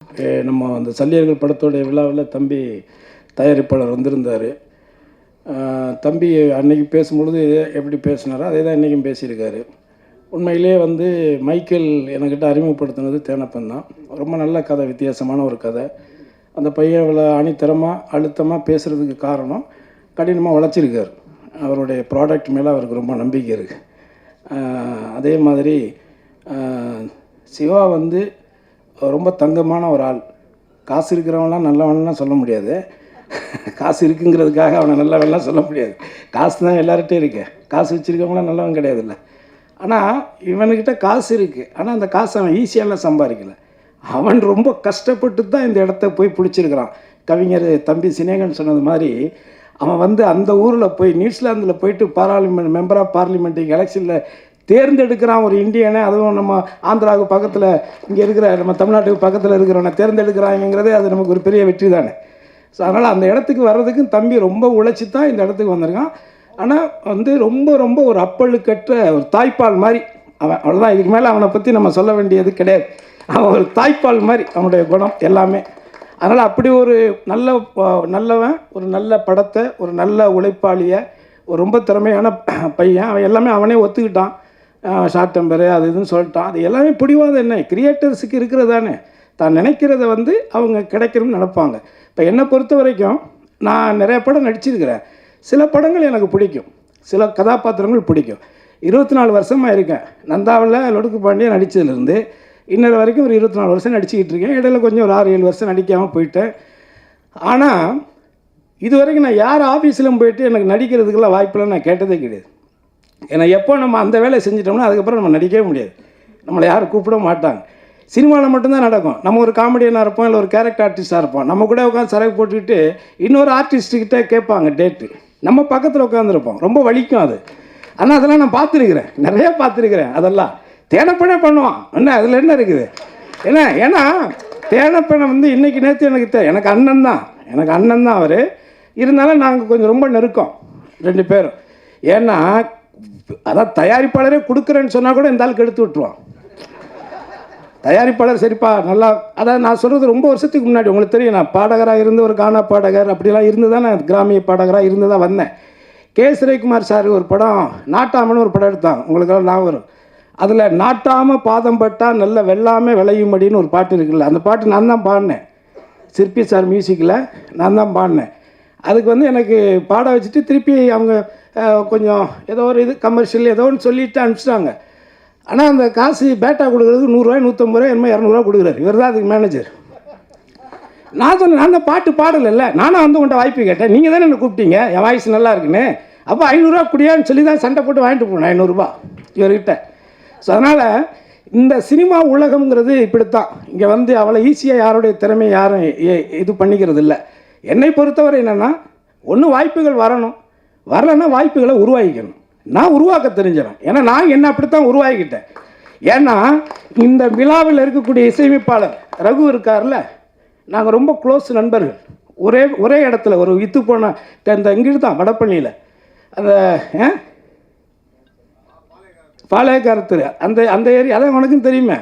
நம்ம அந்த சல்லியர்கள் படத்தோடைய விழாவில் தம்பி தயாரிப்பாளர் வந்திருந்தார். தம்பி அன்னைக்கு பேசும்பொழுது எப்படி பேசினாரோ அதே தான் இன்றைக்கும் பேசியிருக்காரு. உண்மையிலே வந்து மைக்கேல் என்கிட்ட அறிமுகப்படுத்தினது தேனப்பன் தான். ரொம்ப நல்ல கதை, வித்தியாசமான ஒரு கதை. அந்த பையன் இவ்வளோ அணித்தரமாக அழுத்தமாக பேசுகிறதுக்கு காரணம் கடினமாக உழைச்சிருக்கார். அவருடைய ப்ராடக்ட் மேலே அவருக்கு ரொம்ப நம்பிக்கை இருக்குது. அதே மாதிரி சிவா வந்து ரொம்ப தங்கமான ஒரு ஆள். காசு இருக்கிறவங்களாம் நல்லவன்லாம் சொல்ல முடியாது. காசு இருக்குங்கிறதுக்காக அவனை நல்லவன்லாம் சொல்ல முடியாது. காசு தான் எல்லார்கிட்டையும் இருக்கு. காசு வச்சுருக்கவங்களாம் நல்லவன் கிடையாதுல்ல. ஆனால் இவனுக்கிட்ட காசு இருக்குது. ஆனால் அந்த காசு அவன் ஈஸியாலாம் சம்பாதிக்கலை. அவன் ரொம்ப கஷ்டப்பட்டு தான் இந்த இடத்த போய் பிடிச்சிருக்கிறான். கவிஞர் தம்பி சினேகன் சொன்னது மாதிரி அவன் வந்து அந்த ஊரில் போய் நியூசிலாந்தில் போயிட்டு பார்லிமெண்ட் மெம்பர் ஆஃப் பார்லிமெண்ட்டுக்கு எலெக்ஷனில் தேர்ந்தெடுக்கிறான் ஒரு இந்தியனை. அதுவும் நம்ம ஆந்திராவுக்கு பக்கத்தில் இங்கே இருக்கிற நம்ம தமிழ்நாட்டுக்கு பக்கத்தில் இருக்கிறவனை தேர்ந்தெடுக்கிறாங்கிறதே அது நமக்கு ஒரு பெரிய வெற்றி தானே. ஸோ அதனால் அந்த இடத்துக்கு வர்றதுக்கும் தம்பி ரொம்ப உழைச்சி தான் இந்த இடத்துக்கு வந்திருக்கான். ஆனால் வந்து ரொம்ப ரொம்ப ஒரு அப்பழுக்கற்ற ஒரு தாய்ப்பால் மாதிரி அவன். அவ்வளோதான், இதுக்கு மேலே அவனை பற்றி நம்ம சொல்ல வேண்டியது கிடையாது. அவன் ஒரு தாய்ப்பால் மாதிரி அவனுடைய குணம் எல்லாமே. அதனால் அப்படி ஒரு நல்லவன், ஒரு நல்ல படத்தை, ஒரு நல்ல உழைப்பாளியை, ஒரு ரொம்ப திறமையான பையன். அவன் எல்லாமே அவனே ஒத்துக்கிட்டான். ஷார்ட் டெம்பரு அது இதுன்னு சொல்லிட்டான். அது எல்லாமே பிடிவாதம் என்ன, கிரியேட்டர்ஸுக்கு இருக்கிறது தானே. தான் நினைக்கிறத வந்து அவங்க கிடைக்கணும்னு நினைப்பாங்க. இப்போ என்னை பொறுத்த வரைக்கும் நான் நிறைய படம் நடிச்சிருக்கிறேன். சில படங்கள் எனக்கு பிடிக்கும், சில கதாபாத்திரங்கள் பிடிக்கும். 24 வருஷமாக இருக்கேன். நந்தாவில் லொடுக்கு பாண்டியன் நடித்ததுலேருந்து இன்னொரு வரைக்கும் ஒரு 24 வருஷம் நடிச்சுக்கிட்டு இருக்கேன். இடையில கொஞ்சம் ஒரு 6-7 வருஷம் நடிக்காமல் போயிட்டேன். ஆனால் இது வரைக்கும் நான் யார் ஆஃபீஸிலும் போயிட்டு எனக்கு நடிக்கிறதுக்கெல்லாம் வாய்ப்பெல்லாம் நான் கேட்டதே கிடையாது. ஏன்னா எப்போ நம்ம அந்த வேலையை செஞ்சிட்டோம்னா அதுக்கப்புறம் நம்ம நடிக்கவே முடியாது. நம்மளை யாரும் கூப்பிட மாட்டாங்க. சினிமாவில் மட்டும்தான் நடக்கும். நம்ம ஒரு காமெடியனாக இருப்போம், இல்லை ஒரு கேரக்டர் ஆர்டிஸ்ட்டாக இருப்போம். நம்ம கூட உட்காந்து சரக்கு போட்டுக்கிட்டு இன்னொரு ஆர்டிஸ்ட்டுக்கிட்ட கேட்பாங்க டேட்டு. நம்ம பக்கத்தில் உட்காந்துருப்போம். ரொம்ப வலிக்கும் அது. ஆனால் அதெல்லாம் நான் பார்த்துருக்குறேன், நிறையா பார்த்துருக்குறேன். அதெல்லாம் தேனப்பனே பண்ணுவான். என்ன அதில் என்ன இருக்குது? ஏன்னா தேனப்பனை வந்து இன்றைக்கி நேற்று எனக்கு அண்ணன் தான் அவர். இருந்தாலும் நாங்கள் கொஞ்சம் ரொம்ப நெருக்கம் 2 பேரும். ஏன்னா அதான் தயாரிப்பாளரே கொடுக்குறேன்னு சொன்னால் கூட இந்த ஆளுக்கு எடுத்து விட்டுருவான். தயாரிப்பாளர் சரிப்பா நல்லா, அதாவது நான் சொல்கிறது ரொம்ப வருஷத்துக்கு முன்னாடி உங்களுக்கு தெரியும். நான் பாடகராக இருந்து ஒரு கானா பாடகர் அப்படிலாம் இருந்து தான் நான் கிராமிய பாடகராக இருந்து தான் வந்தேன். கே சுரேகுமார் சார் ஒரு படம் நாட்டாமன்னு ஒரு படம் எடுத்தாங்க, உங்களுக்கெல்லாம் ஞாபகம் வரும். அதில் நாட்டாமல் பாதம் பட்டால் நல்ல வெள்ளாமல் விளையும்படின்னு ஒரு பாட்டு இருக்குல்ல, அந்த பாட்டு நான் தான் பாடினேன். சிற்பி சார் மியூசிக்கில் நான் தான் பாடினேன். அதுக்கு வந்து எனக்கு பாட வச்சுட்டு திருப்பி அவங்க கொஞ்சம் ஏதோ ஒரு இது கமர்ஷியல் ஏதோ ஒன்று சொல்லிவிட்டு அனுப்பிச்சிட்டாங்க. ஆனால் அந்த காசு பேட்டா கொடுக்குறதுக்கு 100 ரூபாய் 150 ரூபாய் என்னமோ 200 ரூபா கொடுக்குறாரு. இவர் தான் அதுக்கு மேனேஜர். நான் சொன்னேன், நான் அந்த பாட்டு பாடலைல்ல, நானும் வந்து உங்கள்கிட்ட வாய்ப்பு கேட்டேன். நீங்கள் தானே என்னை கூப்பிட்டீங்க, என் வாய்ஸ் நல்லா இருக்குன்னு. அப்போ 500 ரூபா குடியான்னு சொல்லி தான் சண்டை போட்டு வாங்கிட்டு போனேன் 500 ரூபா இவர்கிட்ட. ஸோ அதனால் இந்த சினிமா உலகம்ங்கிறது இப்படித்தான். இங்கே வந்து அவ்வளோ ஈஸியாக யாருடைய திறமையை யாரும் இது பண்ணிக்கிறது இல்லை. என்னை பொறுத்தவரை என்னென்னா, ஒன்று வாய்ப்புகள் வரணும், வரலைன்னா வாய்ப்புகளை உருவாக்கிக்கணும். நான் உருவாக்க தெரிஞ்சிடும். ஏன்னா நான் என்ன அப்படித்தான் உருவாக்கிட்டேன். ஏன்னா இந்த விழாவில் இருக்கக்கூடிய இசையமைப்பாளர் ரகு இருக்கார்ல, நாங்கள் ரொம்ப க்ளோஸ் நண்பர்கள். ஒரே இடத்துல ஒரு வித்து போன இந்த இங்கிட்டு தான் வடப்பள்ளியில் அந்த பாளையக்காரத்து அந்த ஏரியா, அதான் உனக்கும் தெரியுமே.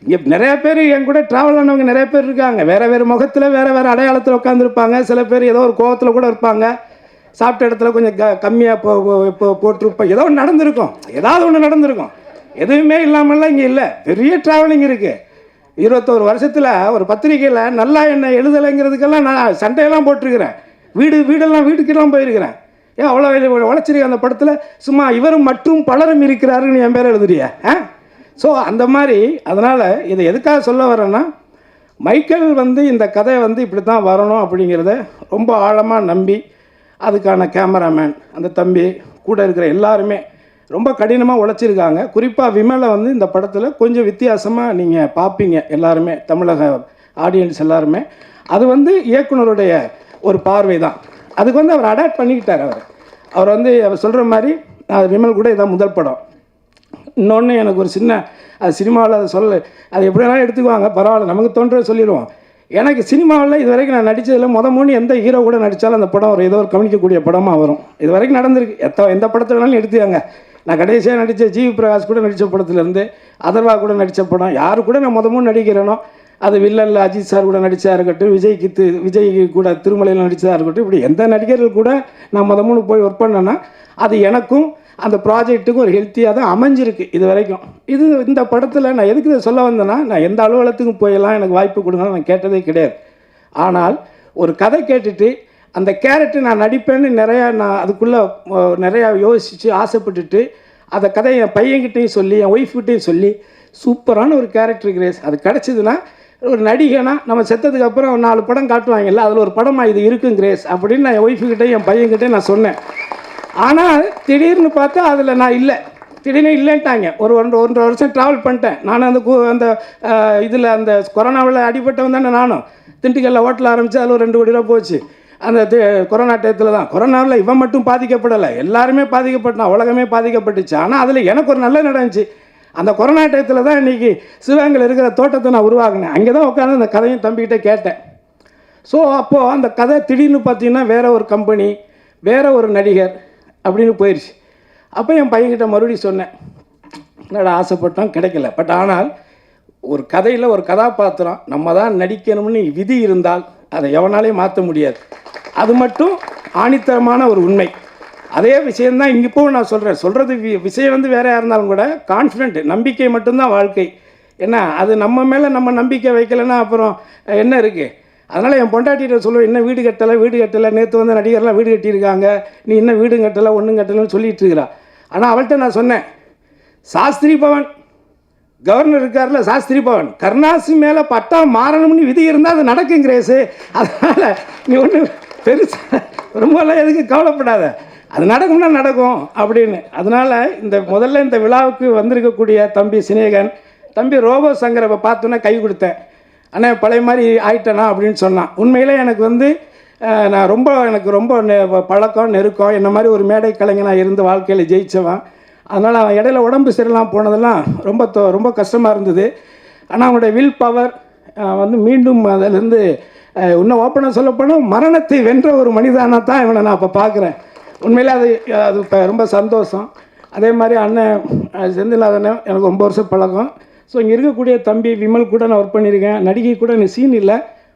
இங்கே நிறையா பேர் என் கூட ட்ராவல் ஆனவங்க நிறைய பேர் இருக்காங்க. வேறு முகத்தில் வேறு அடையாளத்தில் உட்காந்துருப்பாங்க. சில பேர் ஏதோ ஒரு கோவத்தில் கூட இருப்பாங்க. சாப்பிட்ட இடத்துல கொஞ்சம் கம்மியாக போட்டிருப்போம். ஏதோ ஒன்று நடந்திருக்கும், ஏதாவது ஒன்று நடந்திருக்கும். எதுவுமே இல்லாமல்லாம் இங்கே இல்லை. பெரிய ட்ராவலிங் இருக்குது. 21 வருஷத்தில் ஒரு பத்திரிக்கையில் நல்லா என்ன எழுதலைங்கிறதுக்கெல்லாம் நான் சண்டையெல்லாம் போட்டிருக்கிறேன். வீட்டுக்கெல்லாம் போயிருக்கிறேன். ஏன் அவ்வளோ உழைச்சிருக்கேன் அந்த படத்தில். சும்மா இவரும் மற்றும் பலரும் இருக்கிறாருன்னு என் பேரை எழுதுறியா? ஸோ அந்த மாதிரி. அதனால் இதை எதுக்காக சொல்ல வரேன்னா, மைக்கேல் வந்து இந்த கதை வந்து இப்படி தான் வரணும் அப்படிங்கிறத ரொம்ப ஆழமாக நம்பி அதுக்கான கேமராமேன் அந்த தம்பி கூட இருக்கிற எல்லாருமே ரொம்ப கடினமாக உழைச்சிருக்காங்க. குறிப்பாக விமலை வந்து இந்த படத்தில் கொஞ்சம் வித்தியாசமாக நீங்கள் பார்ப்பீங்க எல்லாருமே, தமிழக ஆடியன்ஸ் எல்லாருமே. அது வந்து இயக்குனருடைய ஒரு பார்வை தான். அதுக்கு வந்து அவர் அடாப்ட் பண்ணிக்கிட்டார். அவர் வந்து அவர் சொல்கிற மாதிரி விமல் கூட இதான் முதல் படம். இன்னொன்று எனக்கு ஒரு சின்ன அது சினிமாவில் அதை அது எப்படி வேணாலும் எடுத்துக்குவாங்க, பரவாயில்ல, நமக்கு தோன்றதை சொல்லிடுவோம். எனக்கு சினிமாவில் இது வரைக்கும் நான் நடித்ததில் மூணு எந்த ஹீரோ கூட நடித்தாலும் அந்த படம் ஏதோ ஒரு கவனிக்கக்கூடிய படமாக வரும். இது வரைக்கும் நடந்திருக்கு. எந்த படத்தில் வேணாலும் எடுத்துக்காங்க. நான் கடைசியாக நடித்த ஜிவி பிரகாஷ் கூட நடித்த படத்துலேருந்து அதர்வா கூட நடித்த படம், யாரு கூட நான் மூணு நடிக்கிறேனோ அது வில்லனில் அஜித் சார் கூட நடித்ததாக இருக்கட்டும், விஜய் கூட திருமலையில் நடித்ததாக இருக்கட்டும், இப்படி எந்த நடிகர்கள் கூட நான் மூணு போய் ஒர்க் பண்ணேன்னா அது எனக்கும் அந்த ப்ராஜெக்ட்டுக்கும் ஒரு ஹெல்த்தியாக தான் அமைஞ்சிருக்கு இது வரைக்கும். இந்த படத்தில் நான் எதுக்கு இதை சொல்ல வந்தேன்னா, நான் எந்த அலுவலகத்துக்கும் போயெல்லாம் எனக்கு வாய்ப்பு கொடுங்க நான் கேட்டதே கிடையாது. ஆனால் ஒரு கதை கேட்டுட்டு அந்த கேரக்டர் நான் நடிப்பேன்னு நான் அதுக்குள்ளே நிறையா யோசித்து ஆசைப்பட்டுட்டு அந்த கதையை என் பையன்கிட்டையும் சொல்லி என் ஒய்ஃப்கிட்டையும் சொல்லி சூப்பரான ஒரு கேரக்டர் கிரேஸ் அது கிடச்சிதுன்னா, ஒரு நடிகைனா நம்ம செத்ததுக்கு அப்புறம் 4 படம் காட்டுவாங்கல்ல, அதில் ஒரு படமாக இது இருக்கும் கிரேஸ் அப்படின்னு நான் என் ஒய்ஃபுக்கிட்டே என் பையன்கிட்டே நான் சொன்னேன். ஆனால் திடீர்னு பார்த்தா அதில் நான் இல்லை, திடீர்னு இல்லைன்ட்டாங்க. ஒரு 1.5 வருஷம் ட்ராவல் பண்ணிட்டேன் நான். அந்த இதில் அந்த கொரோனாவில் அடிபட்டவன் தானே நானும். திண்டுக்கல்ல ஹோட்டல் ஆரம்பித்து அதில் ஒரு 2 கோடி ரூபா போச்சு. அந்த கொரோனா டயத்தில் தான். கொரோனாவில் இவன் மட்டும் பாதிக்கப்படலை, எல்லாருமே பாதிக்கப்பட்டான், உலகமே பாதிக்கப்பட்டுச்சு. ஆனால் அதில் எனக்கு ஒரு நல்ல நடந்துச்சு. அந்த கொரோனா டயத்தில் தான் இன்றைக்கி சிவகங்கையில் இருக்கிற தோட்டத்தை நான் உருவாக்கினேன். அங்கே தான் உட்காந்து அந்த கதையும் தம்பிக்கிட்டே கேட்டேன். ஸோ அப்போது அந்த கதை திடீர்னு பார்த்தீங்கன்னா வேறு ஒரு கம்பெனி, வேறு ஒரு நடிகர் அப்படின்னு போயிடுச்சு. அப்போ என் பையன்கிட்ட மறுபடியும் சொன்னேன், என்னடா ஆசைப்பட்டோம் கிடைக்கல. பட் ஆனால் ஒரு கதையில் ஒரு கதாபாத்திரம் நம்ம தான் நடிக்கணும்னு விதி இருந்தால் அதை எவனாலையும் மாற்ற முடியாது. அது மட்டும் ஆணித்தரமான ஒரு உண்மை. அதே விஷயந்தான் இங்கே இப்போ நான் சொல்கிறது விஷயம் வேறு யார் இருந்தாலும் கூட கான்ஃபிடென்ட், நம்பிக்கை மட்டும்தான் வாழ்க்கை. ஏன்னா அது நம்ம மேலே நம்ம நம்பிக்கை வைக்கலைன்னா அப்புறம் என்ன இருக்குது. அதனால் என் பொண்டாட்டிகிட்ட சொல்லுவேன், இன்னும் வீடு கட்டலை, நேற்று நடிகர்லாம் வீடு கட்டியிருக்காங்க, நீ இன்னும் வீடு கட்டலை ஒன்றும் கட்டலைன்னு சொல்லிகிட்டு இருக்கிறா. ஆனால் அவள்கிட்ட நான் சொன்னேன், சாஸ்திரி பவன் கவர்னர் இருக்கார்ல, சாஸ்திரி பவன் கருணாசி மேலே பட்டா மாறணும்னு விதி இருந்தால் அது நடக்கும் கிரேஸு. அதனால் நீ ஒன்று பெருசாக ரொம்பலாம் எதுக்கு கவலைப்படாத, அது நடக்கும்னா நடக்கும் அப்படின்னு. அதனால் முதல்ல இந்த விழாவுக்கு வந்திருக்கக்கூடிய தம்பி சினேகன், தம்பி ரோபோ சங்கரை பார்த்தோன்னே கை கொடுத்தேன். ஆனால் பழைய மாதிரி ஆயிட்டேனா அப்படின்னு சொன்னான். உண்மையிலே எனக்கு எனக்கு ரொம்ப பழக்கம் நெருக்கம், என்ன மாதிரி ஒரு மேடை கலைஞனாக இருந்து வாழ்க்கையில் ஜெயித்தவன். அதனால் அவன் இடையில உடம்பு சரியில்லாமல் போனதெல்லாம் ரொம்ப கஷ்டமாக இருந்தது. ஆனால் அவனுடைய வில் பவர் மீண்டும் அதிலேருந்து இன்னும் ஓப்பனாக சொல்லப்போனால் மரணத்தை வென்ற ஒரு மனிதனாக தான் இவனை நான் இப்போ பார்க்குறேன். உண்மையிலே அது இப்போ ரொம்ப சந்தோஷம். அதே மாதிரி அண்ணன் செந்தில்நாதன் எனக்கு 9 வருஷம் பழக்கம். ஸோ இங்கே இருக்கக்கூடிய தம்பி விமல் கூட நான் ஒர்க் பண்ணியிருக்கேன். நடிகை கூட எனக்கு சீன் இல்லை,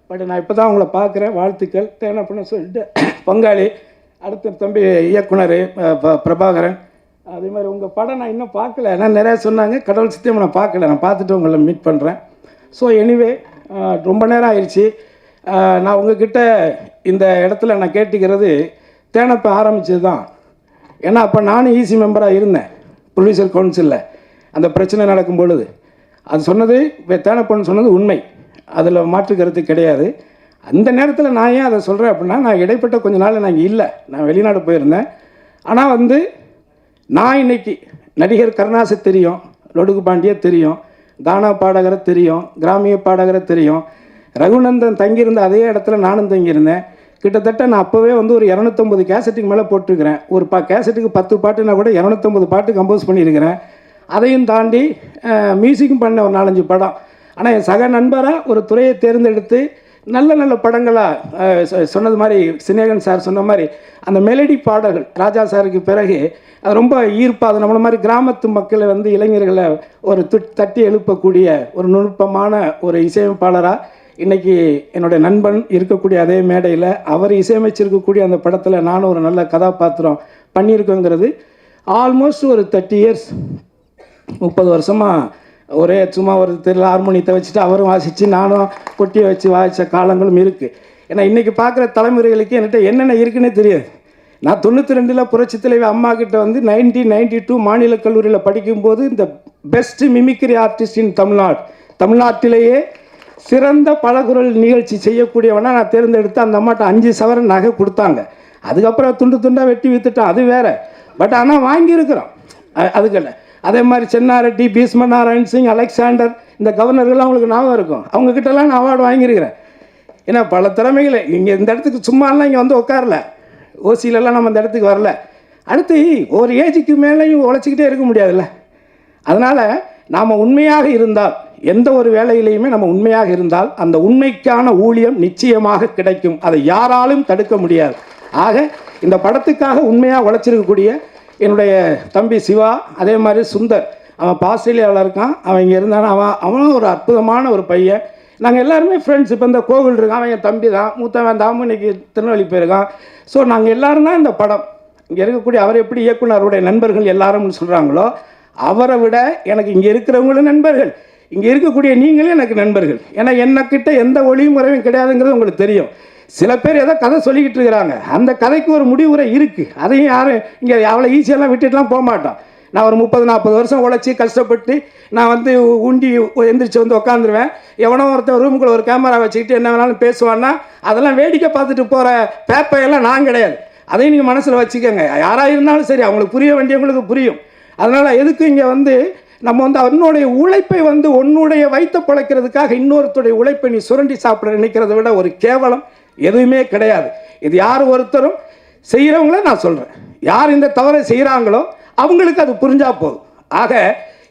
பட் நான் இப்போ தான் அவங்கள பார்க்குறேன். வாழ்த்துக்கள் தேனப்பன்னு சொல்லிட்டு பங்காளி. அடுத்த தம்பி இயக்குனர் பிரபாகரன். அதே மாதிரி உங்கள் படம் நான் இன்னும் பார்க்கல, நான் நிறையா சொன்னாங்க, கடவுள் சித்தியம் நான் பார்க்கல, நான் பார்த்துட்டு உங்களை மீட் பண்ணுறேன். ஸோ எனிவே ரொம்ப நேரம் ஆயிடுச்சு. நான் உங்ககிட்ட இந்த இடத்துல நான் கேட்டுக்கிறது, தேனப்பை ஆரம்பித்தது தான். ஏன்னா அப்போ நானும் ஈசி மெம்பராக இருந்தேன் ப்ரொடியூசர் கவுன்சிலில். அந்த பிரச்சனை நடக்கும் பொழுது அது சொன்னது தேனப்பன்னு சொன்னது உண்மை, அதில் மாற்று கருத்து கிடையாது. அந்த நேரத்தில் நான் ஏன் அதை சொல்கிறேன் அப்படின்னா, நான் இடைப்பட்ட கொஞ்ச நாள் நான் இல்லை, நான் வெளிநாடு போயிருந்தேன். ஆனால் நான் இன்னைக்கு நடிகர் கருணாசை தெரியும், லொடுக்கு பாண்டியை தெரியும், கானா பாடகரை தெரியும், கிராமிய பாடகரை தெரியும். ரகுநந்தன் தங்கியிருந்த அதே இடத்துல நானும் தங்கியிருந்தேன். கிட்டத்தட்ட நான் அப்போவே ஒரு 250 கேசட்டுக்கு மேலே போட்டிருக்கிறேன். ஒரு கேசட்டுக்கு 10 பாட்டுனா கூட 250 பாட்டு கம்போஸ் பண்ணியிருக்கிறேன். அதையும் தாண்டி மியூசிக்கும் பண்ண ஒரு 4-5 படம். ஆனால் என் சக நண்பராக ஒரு துறையை தேர்ந்தெடுத்து நல்ல நல்ல படங்களாக சொன்னது மாதிரி சினேகன் சார் சொன்ன மாதிரி அந்த மெலடி பாடல்கள் ராஜா சாருக்கு பிறகு அது ரொம்ப ஈர்ப்பாக, அது நம்மள மாதிரி கிராமத்து மக்களை இளைஞர்களை ஒரு தட்டி எழுப்பக்கூடிய ஒரு நுட்பமான ஒரு இசையமைப்பாளராக இன்றைக்கி என்னுடைய நண்பன் இருக்கக்கூடிய அதே மேடையில் அவர் இசையமைச்சிருக்கக்கூடிய அந்த படத்தில் நானும் ஒரு நல்ல கதாபாத்திரம் பண்ணியிருக்கோங்கிறது ஆல்மோஸ்ட் ஒரு 30 இயர்ஸ் 30 வருஷமாக ஒரே சும்மா ஒரு ஹார்மோனியத்தை வச்சுட்டு அவரும் வாசித்து நானும் கொட்டியை வச்சு வாசித்த காலங்களும் இருக்குது. ஏன்னா இன்றைக்கி பார்க்குற தலைமுறைகளுக்கு என்கிட்ட என்னென்ன இருக்குன்னே தெரியாது. நான் 92 புரட்சி தலைவி அம்மா கிட்ட 1992 மாநில கல்லூரியில் படிக்கும்போது இந்த பெஸ்ட் மிமிக்ரி ஆர்டிஸ்ட் இன் தமிழ்நாட்டிலேயே சிறந்த பலகுரல் நிகழ்ச்சி செய்யக்கூடியவனா நான் தேர்ந்தெடுத்து அந்த அம்மாட்ட 5 சவரன் நகை கொடுத்தாங்க. அதுக்கப்புறம் துண்டாக வெட்டி விற்றுட்டான், அது வேறு. பட் ஆனால் வாங்கியிருக்கிறோம் அதுக்கல்ல. அதே மாதிரி சென்னாரெட்டி, பீஷ்ம நாராயண் சிங், அலெக்சாண்டர், இந்த கவர்னர்கள்லாம் அவங்களுக்கு ஞாபகம் இருக்கும். அவங்கக்கிட்டலாம் நான் அவார்டு வாங்கியிருக்கிறேன். ஏன்னா பல திறமைகளை இங்கே இந்த இடத்துக்கு சும்மாலாம் இங்கே உட்காரல, ஓசியிலலாம் நம்ம இந்த இடத்துக்கு வரல. அடுத்து ஒரு ஏஜுக்கு மேலேயும் உழைச்சிக்கிட்டே இருக்க முடியாதுல்ல. அதனால் நாம் உண்மையாக இருந்தால், எந்த ஒரு வேலையிலையுமே நம்ம உண்மையாக இருந்தால் அந்த உண்மைக்கான ஊழியம் நிச்சயமாக கிடைக்கும். அதை யாராலும் தடுக்க முடியாது. ஆக இந்த படத்துக்காக உண்மையாக உழைச்சிருக்கக்கூடிய என்னுடைய தம்பி சிவா, அதே மாதிரி சுந்தர், அவன் ஆஸ்திரேலியாவில் இருக்கான், அவன் இங்கே இருந்தானா அவனும் ஒரு அற்புதமான ஒரு பையன். நாங்கள் எல்லாருமே ஃப்ரெண்ட்ஸ். இப்போ இந்த கோவில் இருக்கான், அவன் என் தம்பி தான், மூத்தவன் தாமும் இன்னைக்கு திருநெல்வேலி போயிருக்கான். ஸோ நாங்கள் எல்லாரும் தான் இந்த படம். இங்கே இருக்கக்கூடிய அவர் எப்படி இயக்குனருடைய நண்பர்கள் எல்லாரும்னு சொல்கிறாங்களோ, அவரை விட எனக்கு இங்கே இருக்கிறவங்களும் நண்பர்கள், இங்கே இருக்கக்கூடிய நீங்களும் எனக்கு நண்பர்கள். ஏன்னா என்னக்கிட்ட எந்த ஒளியும் முறையும் கிடையாதுங்கிறது உங்களுக்கு தெரியும். சில பேர் ஏதோ கதை சொல்லிக்கிட்டு இருக்கிறாங்க, அந்த கதைக்கு ஒரு முடிவுரை இருக்குது. அதையும் யாரும் இங்கே அவ்வளோ ஈஸியெல்லாம் விட்டுட்டுலாம் போக மாட்டோம். நான் ஒரு 30-40 வருஷம் உழைச்சி கஷ்டப்பட்டு நான் வந்து உண்டி எந்திரிச்சு வந்து உட்காந்துருவேன். எவனோ ஒருத்தர் ரூமுக்குள்ள ஒரு கேமரா வச்சுக்கிட்டு என்ன வேணாலும் பேசுவான்னா அதெல்லாம் வேடிக்கை பார்த்துட்டு போகிற பேப்பையெல்லாம் நான் கிடையாது. அதையும் நீங்கள் மனசில் வச்சுக்கோங்க. யாராக இருந்தாலும் சரி, அவங்களுக்கு புரிய வேண்டியவங்களுக்கு புரியும். அதனால் எதுக்கு இங்கே வந்து நம்ம வந்து அவனுடைய உழைப்பை வந்து உன்னுடைய வைத்த பிழைக்கிறதுக்காக இன்னொருத்தருடைய உழைப்பை நீ சுரண்டி சாப்பிட நினைக்கிறத விட ஒரு கேவலம் எதுவுமே கிடையாது. இது யார் ஒருத்தரும் செய்கிறவங்கள நான் சொல்கிறேன், யார் இந்த தவறை செய்கிறாங்களோ அவங்களுக்கு அது புரிஞ்சா போதும். ஆக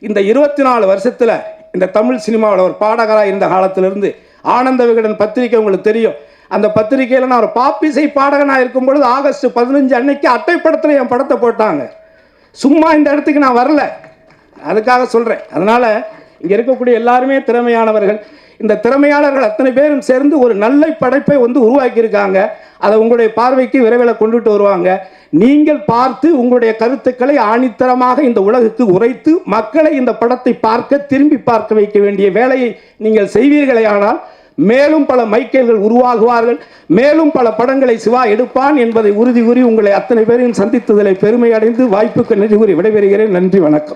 இந்த 24 வருஷத்தில் இந்த தமிழ் சினிமாவில் ஒரு பாடகராக இருந்த காலத்திலிருந்து ஆனந்த விகடன் பத்திரிக்கை உங்களுக்கு தெரியும். அந்த பத்திரிகையில் நான் ஒரு பாப்பிசை பாடகனாக இருக்கும் பொழுது ஆகஸ்ட் 15 அன்னைக்கு அட்டைப்படத்தில் என் படத்தை போட்டாங்க. சும்மா இந்த இடத்துக்கு நான் வரல, அதுக்காக சொல்கிறேன். அதனால் இங்கே இருக்கக்கூடிய எல்லாருமே திறமையானவர்கள். இந்த திறமையாளர்கள் அத்தனை பேரும் சேர்ந்து ஒரு நல்ல படைப்பை வந்து உருவாக்கியிருக்காங்க. அதை உங்களுடைய பார்வைக்கு விரைவில் கொண்டுட்டு வருவாங்க. நீங்கள் பார்த்து உங்களுடைய கருத்துக்களை ஆணித்தரமாக இந்த உலகுக்கு உரைத்து மக்களை இந்த படத்தை பார்க்க திரும்பி பார்க்க வைக்க வேண்டிய வேலையை நீங்கள் செய்வீர்களே. ஆனால் மேலும் பல மைக்கேல்கள் உருவாகுவார்கள், மேலும் பல படங்களை சிவா எடுப்பான் என்பதை உறுதி கூறி உங்களை அத்தனை பேரையும் சந்தித்ததில் பெருமை அடைந்து வாய்ப்புக்கு நன்றி கூறி விடைபெறுகிறேன். நன்றி, வணக்கம்.